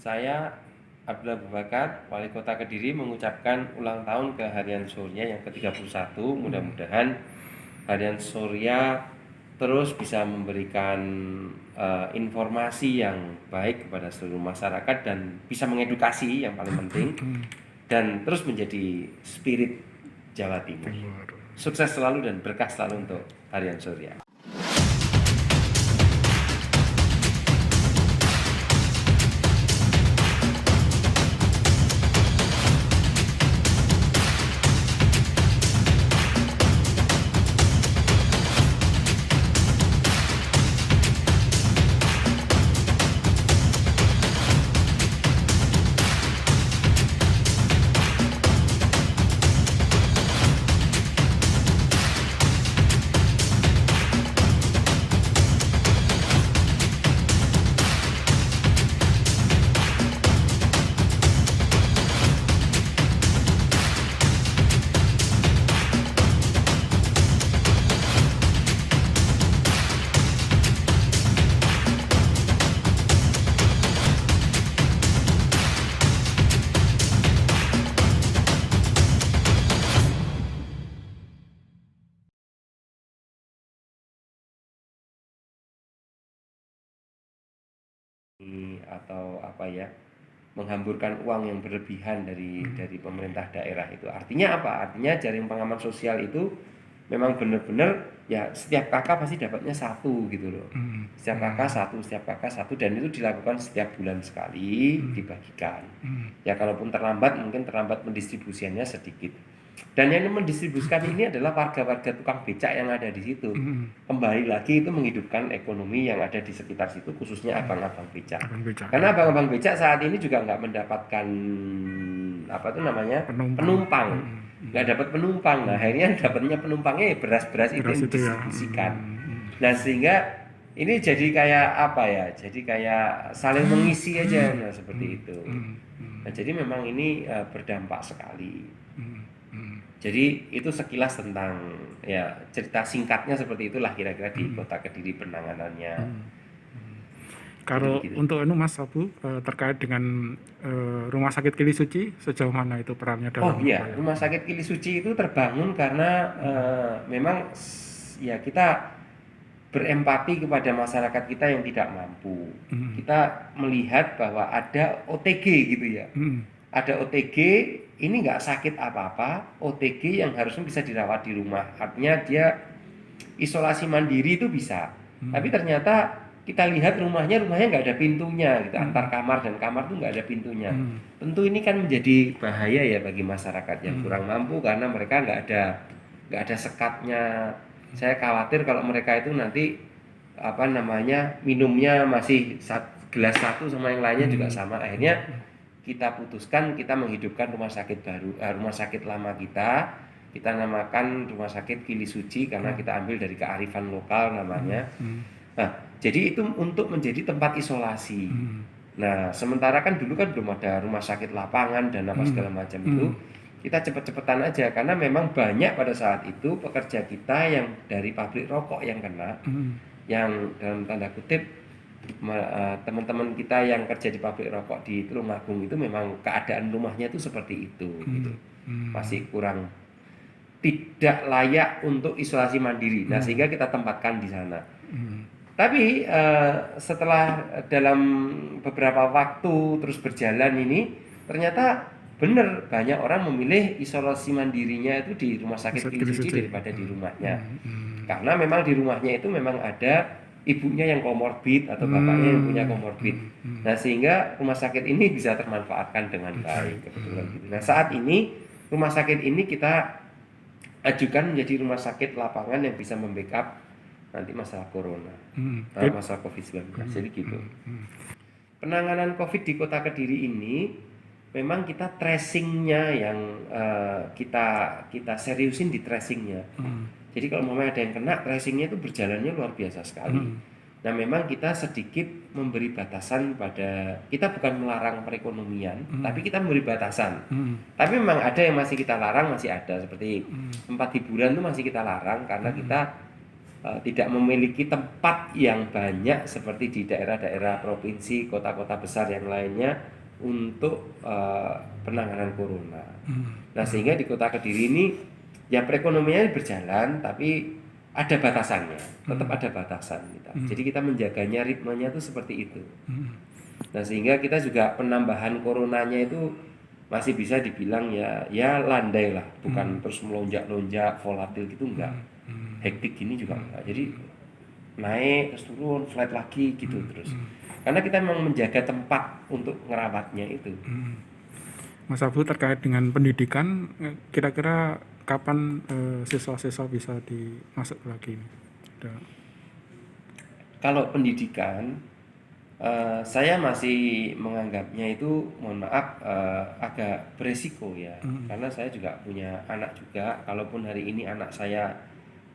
Saya Abdullah Abu Bakar, Wali Kota Kediri, mengucapkan ulang tahun ke Harian Surya yang ke-31. Mudah-mudahan Harian Surya terus bisa memberikan informasi yang baik kepada seluruh masyarakat dan bisa mengedukasi yang paling penting, dan terus menjadi spirit Jawa Timur. Sukses selalu dan berkah selalu untuk Harian Surya. Atau menghamburkan uang yang berlebihan dari pemerintah daerah itu. Artinya apa? Artinya jaring pengaman sosial itu memang benar-benar ya setiap kakak pasti dapatnya satu gitu loh. Setiap kakak satu, dan itu dilakukan setiap bulan sekali, dibagikan. Ya kalaupun terlambat, mungkin terlambat pendistribusiannya sedikit. Dan yang mendistribusikan ini adalah warga-warga tukang becak yang ada di situ. Kembali lagi itu menghidupkan ekonomi yang ada di sekitar situ, khususnya abang-abang becak. Karena abang-abang becak saat ini juga nggak mendapatkan penumpang. Nggak dapat penumpang. Nah akhirnya dapatnya penumpangnya beras-beras itu yang didistribusikan. Nah sehingga ini jadi kayak jadi kayak saling mengisi aja, nah seperti itu. Nah jadi memang ini berdampak sekali. Jadi itu sekilas tentang ya cerita singkatnya seperti itulah kira-kira di Kota Kediri penanganannya. Kalau untuk Mas Abu terkait dengan Rumah Sakit Kili Suci, sejauh mana itu perannya dalam? Rumah Sakit Kili Suci itu terbangun karena memang ya kita berempati kepada masyarakat kita yang tidak mampu. Kita melihat bahwa ada OTG gitu ya. Ada OTG, ini nggak sakit apa-apa, OTG yang harusnya bisa dirawat di rumah. Artinya dia isolasi mandiri itu bisa. Tapi ternyata kita lihat rumahnya nggak ada pintunya gitu. Antar kamar dan kamar tuh nggak ada pintunya. Tentu ini kan menjadi bahaya ya bagi masyarakat yang kurang mampu, karena mereka nggak ada sekatnya. Saya khawatir kalau mereka itu nanti minumnya masih gelas satu sama yang lainnya juga sama. Akhirnya kita putuskan kita menghidupkan rumah sakit baru, rumah sakit lama kita namakan Rumah Sakit Kili Suci karena kita ambil dari kearifan lokal namanya. Nah, jadi itu untuk menjadi tempat isolasi. Nah, sementara kan dulu kan belum ada rumah sakit lapangan dan apa segala macam itu. Kita cepet-cepetan aja karena memang banyak pada saat itu pekerja kita yang dari pabrik rokok yang kena, yang dalam tanda kutip teman-teman kita yang kerja di pabrik rokok di Tulungagung itu memang keadaan rumahnya itu seperti itu gitu. Masih kurang tidak layak untuk isolasi mandiri. Nah, sehingga kita tempatkan di sana. Tapi setelah dalam beberapa waktu terus berjalan ini, ternyata benar banyak orang memilih isolasi mandirinya itu di Rumah Sakit Kili Suci daripada di rumahnya. Karena memang di rumahnya itu memang ada ibunya yang komorbid atau bapaknya yang punya komorbid. Nah, sehingga rumah sakit ini bisa termanfaatkan dengan baik kebetulan gitu. Nah, saat ini rumah sakit ini kita ajukan menjadi rumah sakit lapangan yang bisa membackup nanti masalah corona, masalah COVID-19. Jadi gitu. Penanganan COVID di Kota Kediri ini memang kita tracingnya yang kita seriusin di tracingnya. Jadi kalau mau ada yang kena, tracingnya itu berjalannya luar biasa sekali. Nah memang kita sedikit memberi batasan pada, kita bukan melarang perekonomian, tapi kita memberi batasan. Tapi memang ada yang masih kita larang, masih ada seperti tempat hiburan itu masih kita larang karena kita tidak memiliki tempat yang banyak seperti di daerah-daerah provinsi, kota-kota besar yang lainnya. untuk penanganan corona. Nah, sehingga di Kota Kediri ini ya perekonomiannya berjalan, tapi ada batasannya, tetap ada batasan kita. Jadi kita menjaganya, ritmenya itu seperti itu. Nah, sehingga kita juga penambahan coronanya itu masih bisa dibilang ya landai lah, bukan terus melonjak-lonjak, volatil gitu enggak. Hektik gini juga enggak. Jadi naik terus turun, flat lagi gitu terus. Karena kita memang menjaga tempat untuk ngerawatnya itu. Mas Abu, terkait dengan pendidikan, kira-kira kapan siswa-siswa bisa dimasuk lagi? Kalau pendidikan, saya masih menganggapnya itu, mohon maaf, agak beresiko ya. Karena saya juga punya anak juga. Kalaupun hari ini anak saya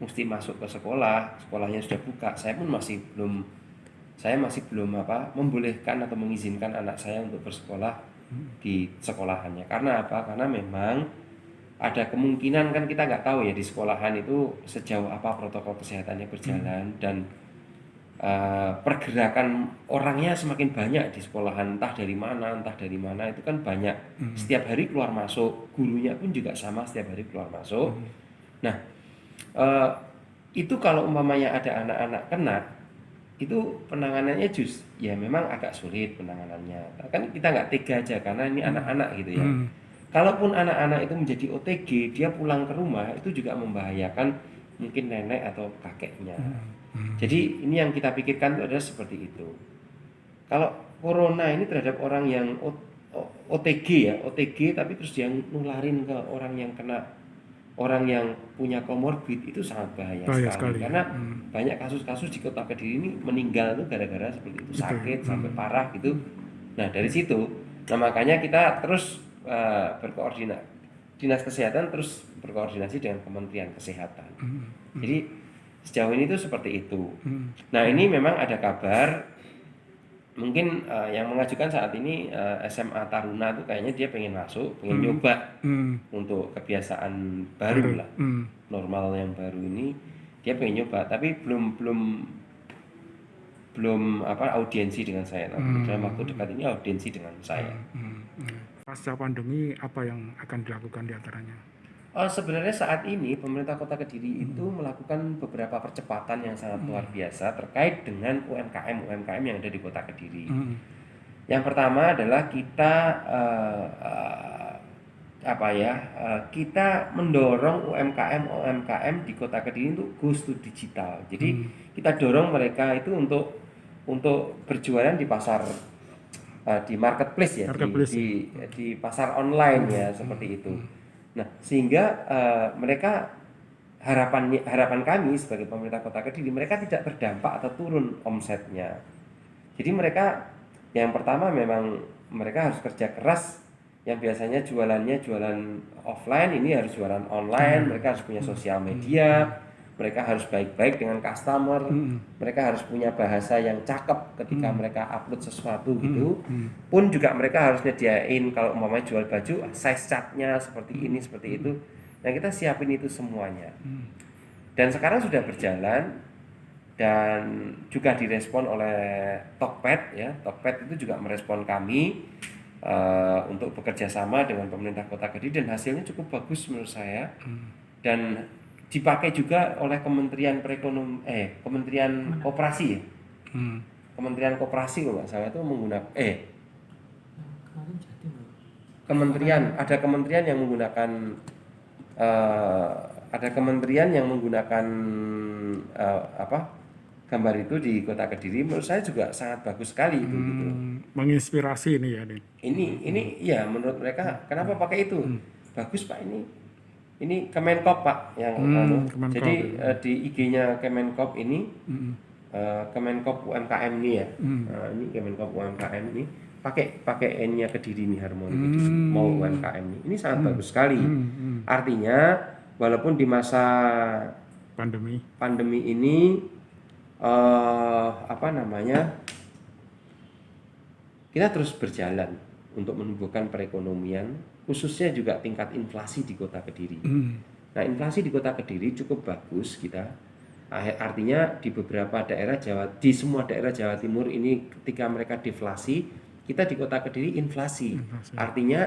mesti masuk ke sekolah, sekolahnya sudah buka, saya masih belum membolehkan atau mengizinkan anak saya untuk bersekolah di sekolahannya. Karena apa? Karena memang ada kemungkinan, kan kita nggak tahu ya di sekolahan itu sejauh apa protokol kesehatannya berjalan, dan pergerakan orangnya semakin banyak di sekolahan, entah dari mana itu kan banyak, setiap hari keluar masuk, gurunya pun juga sama, setiap hari keluar masuk. Nah, itu kalau umpamanya ada anak-anak kena, itu penanganannya ya memang agak sulit penanganannya. Kan kita nggak tega aja karena ini anak-anak gitu ya. Kalaupun anak-anak itu menjadi OTG, dia pulang ke rumah itu juga membahayakan mungkin nenek atau kakeknya. Jadi ini yang kita pikirkan itu adalah seperti itu. Kalau corona ini terhadap orang yang OTG tapi terus dia nularin ke orang yang kena, orang yang punya komorbid, itu sangat bahaya sekali. Karena banyak kasus-kasus di Kota Kediri ini meninggal itu gara-gara seperti itu, sakit sampai parah gitu. Nah, dari situ, makanya kita terus berkoordinasi, Dinas Kesehatan terus berkoordinasi dengan Kementerian Kesehatan. Jadi sejauh ini tuh seperti itu. Nah, ini memang ada kabar, mungkin yang mengajukan saat ini SMA Taruna tuh kayaknya dia pengen masuk, pengen nyoba untuk kebiasaan baru lah, normal yang baru ini dia pengen nyoba, tapi belum audiensi dengan saya. Dalam waktu dekat ini audiensi dengan saya. Pasca pandemi apa yang akan dilakukan diantaranya? Sebenarnya saat ini pemerintah Kota Kediri itu melakukan beberapa percepatan yang sangat luar biasa terkait dengan UMKM yang ada di Kota Kediri. Yang pertama adalah kita kita mendorong UMKM di Kota Kediri untuk go to digital. Jadi kita dorong mereka itu untuk berjualan di pasar, di marketplace ya, di pasar online ya, seperti itu. Nah, sehingga mereka, harapan kami sebagai pemerintah Kota Kediri, mereka tidak terdampak atau turun omsetnya. Jadi mereka, yang pertama memang mereka harus kerja keras. Yang biasanya jualannya jualan offline, ini harus jualan online. Mereka harus punya sosial media, mereka harus baik-baik dengan customer, mereka harus punya bahasa yang cakep ketika mereka upload sesuatu gitu. Pun juga mereka harus nyediain, kalau umpamanya jual baju, size chartnya seperti ini, seperti itu. Nah, kita siapin itu semuanya. Dan sekarang sudah berjalan dan juga direspon oleh Tokped ya. Tokped itu juga merespon kami untuk bekerja sama dengan pemerintah Kota Kediri, dan hasilnya cukup bagus menurut saya. Dan dipakai juga oleh Kementerian Koperasi ya. Kementerian Koperasi kalau nggak salah itu menggunakan ada kementerian yang menggunakan gambar itu di Kota Kediri. Menurut saya juga sangat bagus sekali itu gitu. Menginspirasi ini ya, Ini ya, menurut mereka kenapa pakai itu? Bagus Pak, ini Kemenkop Pak yang jadi di IG-nya Kemenkop ini, Kemenkop UMKM ini ya. Ini Kemenkop UMKM ini pakai N-nya Kediri ini, Harmoni Kediri, mau UMKM ini sangat bagus sekali. Artinya walaupun di masa pandemi ini kita terus berjalan untuk menumbuhkan perekonomian, khususnya juga tingkat inflasi di Kota Kediri. Nah, inflasi di Kota Kediri cukup bagus kita. Artinya di semua daerah Jawa Timur ini ketika mereka deflasi, kita di Kota Kediri inflasi. Artinya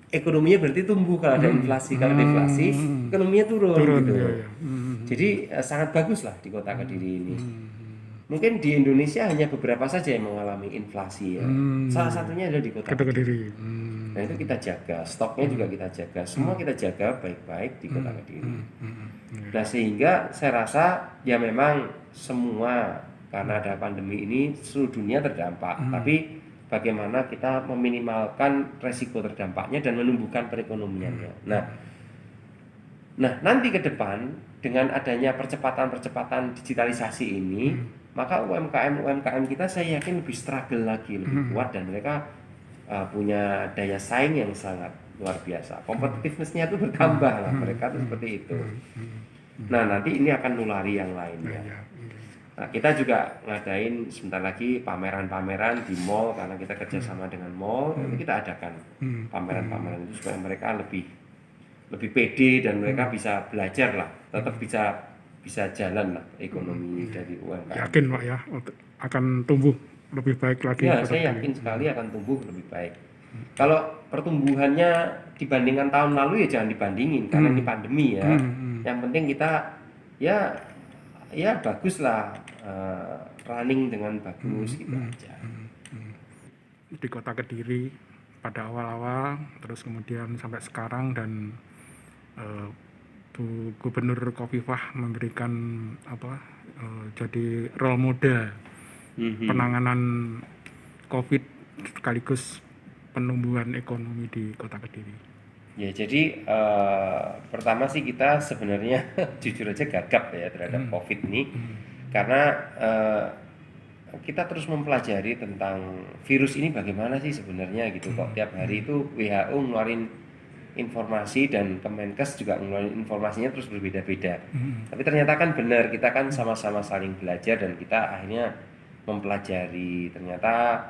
ekonominya berarti tumbuh kalau ada inflasi, kalau deflasi ekonominya turun gitu. Iya, iya. Jadi sangat bagus lah di Kota Kediri ini. Mungkin di Indonesia hanya beberapa saja yang mengalami inflasi ya. Salah satunya adalah di Kota Kota Kediri. Kediri. Nah itu kita jaga, stoknya juga kita jaga, semua kita jaga baik-baik di Kota Kediri. Nah sehingga saya rasa ya memang semua karena ada pandemi ini seluruh dunia terdampak, tapi bagaimana kita meminimalkan resiko terdampaknya dan menumbuhkan perekonomiannya. Nah nanti ke depan dengan adanya percepatan digitalisasi ini, maka UMKM kita saya yakin lebih struggle lagi, lebih kuat dan mereka punya daya saing yang sangat luar biasa. Competitiveness-nya itu bertambah lah, mereka tuh seperti itu. Nah nanti ini akan nulari yang lainnya. Nah, kita juga ngadain sebentar lagi pameran-pameran di mall karena kita kerjasama dengan mall, itu kita adakan pameran-pameran itu supaya mereka lebih pede dan mereka bisa belajar lah, tetap bisa jalan lah ekonomi dari UMKM. Yakin Pak ya akan tumbuh lebih baik lagi. Ya, saya yakin sekali akan tumbuh lebih baik. Kalau pertumbuhannya dibandingkan tahun lalu ya jangan dibandingin karena ini pandemi ya. Yang penting kita ya bagus lah, running dengan bagus gitu aja. Di Kota Kediri pada awal-awal, terus kemudian sampai sekarang dan Bu Gubernur Khofifah memberikan jadi role model penanganan COVID sekaligus penumbuhan ekonomi di Kota Kediri. Ya jadi pertama sih kita sebenarnya jujur aja gagap ya terhadap COVID ini karena kita terus mempelajari tentang virus ini bagaimana sih sebenarnya gitu kok tiap hari itu WHO ngeluarin informasi dan Kemenkes juga ngeluarin informasinya terus berbeda-beda. Tapi ternyata kan benar kita kan sama-sama saling belajar dan kita akhirnya mempelajari ternyata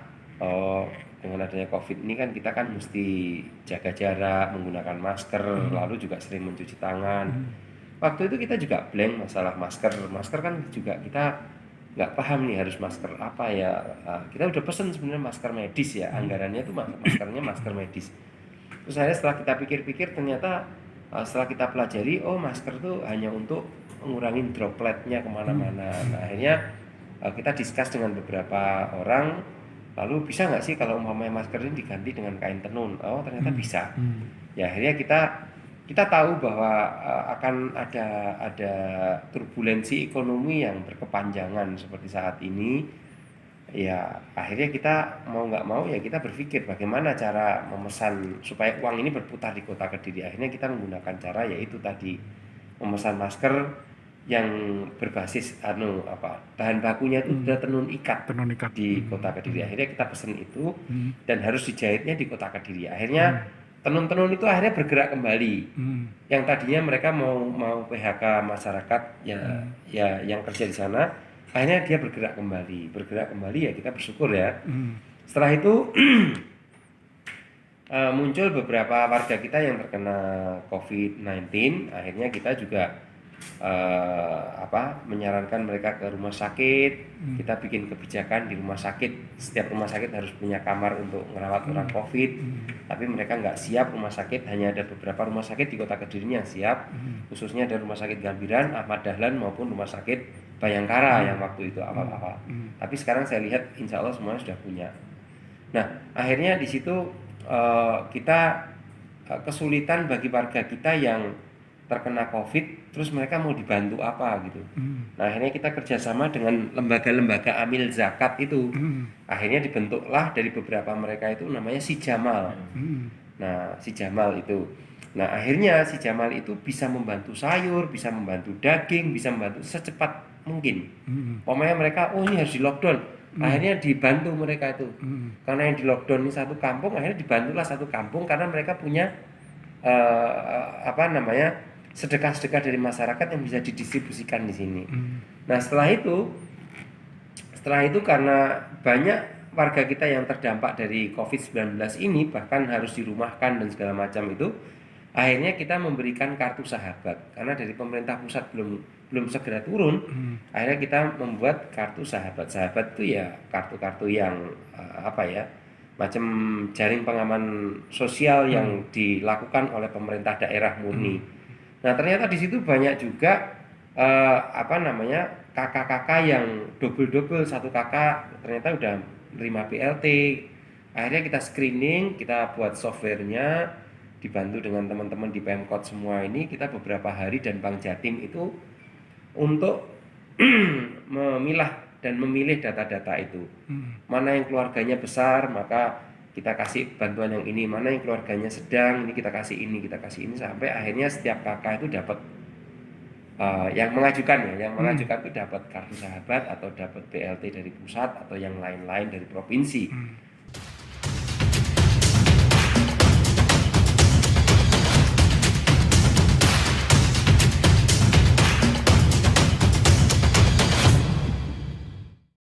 dengan adanya COVID ini kan kita kan mesti jaga jarak, menggunakan masker, lalu juga sering mencuci tangan. Waktu itu kita juga blank masalah masker. Masker kan juga kita nggak paham nih harus masker apa ya. Kita udah pesen sebenarnya masker medis ya, anggarannya tuh maskernya masker medis. Terus akhirnya setelah kita pikir-pikir ternyata setelah kita pelajari, oh masker tuh hanya untuk mengurangi dropletnya kemana-mana. Nah akhirnya kita discuss dengan beberapa orang, lalu bisa nggak sih kalau umpamanya masker ini diganti dengan kain tenun? Oh ternyata bisa. Ya akhirnya kita tahu bahwa akan ada turbulensi ekonomi yang berkepanjangan seperti saat ini. Ya akhirnya kita mau nggak mau ya kita berpikir bagaimana cara memesan supaya uang ini berputar di Kota Kediri. Akhirnya kita menggunakan cara yaitu tadi memesan masker yang berbasis bahan bakunya itu sudah tenun ikat di Kota Kediri. Akhirnya kita pesen itu dan harus dijahitnya di Kota Kediri. Akhirnya tenun-tenun itu akhirnya bergerak kembali. Yang tadinya mereka mau PHK masyarakat ya yang kerja di sana, akhirnya dia bergerak kembali ya kita bersyukur ya. Setelah itu muncul beberapa warga kita yang terkena COVID-19, akhirnya kita juga menyarankan mereka ke rumah sakit. Kita bikin kebijakan di rumah sakit, setiap rumah sakit harus punya kamar untuk merawat orang COVID. Tapi mereka nggak siap rumah sakit, hanya ada beberapa rumah sakit di Kota Kediri yang siap, khususnya ada Rumah Sakit Gambiran, Ahmad Dahlan maupun Rumah Sakit Bayangkara yang waktu itu awal-awal. Tapi sekarang saya lihat insya Allah semuanya sudah punya. Nah akhirnya di situ kita kesulitan bagi warga kita yang terkena COVID, terus mereka mau dibantu apa gitu. Nah akhirnya kita kerjasama dengan lembaga-lembaga amil zakat itu. Akhirnya dibentuklah dari beberapa mereka itu namanya Si Jamal. Nah Si Jamal itu. Nah akhirnya Si Jamal itu bisa membantu sayur, bisa membantu daging, bisa membantu secepat mungkin. Pokoknya mereka ini harus di lockdown. Akhirnya dibantu mereka itu. Karena yang di lockdown ini satu kampung, akhirnya dibantulah satu kampung karena mereka punya sedekah-sedekah dari masyarakat yang bisa didistribusikan di sini. Nah setelah itu karena banyak warga kita yang terdampak dari COVID-19 ini bahkan harus dirumahkan dan segala macam itu, akhirnya kita memberikan kartu sahabat karena dari pemerintah pusat belum segera turun. Akhirnya kita membuat kartu sahabat. Sahabat itu ya kartu-kartu yang macam jaring pengaman sosial yang dilakukan oleh pemerintah daerah murni. Nah, ternyata di situ banyak juga kakak-kakak yang double-double, satu kakak ternyata udah menerima BLT. Akhirnya kita screening, kita buat softwarenya, dibantu dengan teman-teman di Pemkot semua ini, kita beberapa hari dan Bank Jatim itu untuk memilah dan memilih data-data itu. Mana yang keluarganya besar, maka kita kasih bantuan yang ini. Mana yang keluarganya sedang, ini kita kasih ini, kita kasih ini, sampai akhirnya setiap kakak itu dapat yang mengajukan itu dapat kartu sahabat atau dapat BLT dari pusat atau yang lain-lain dari provinsi.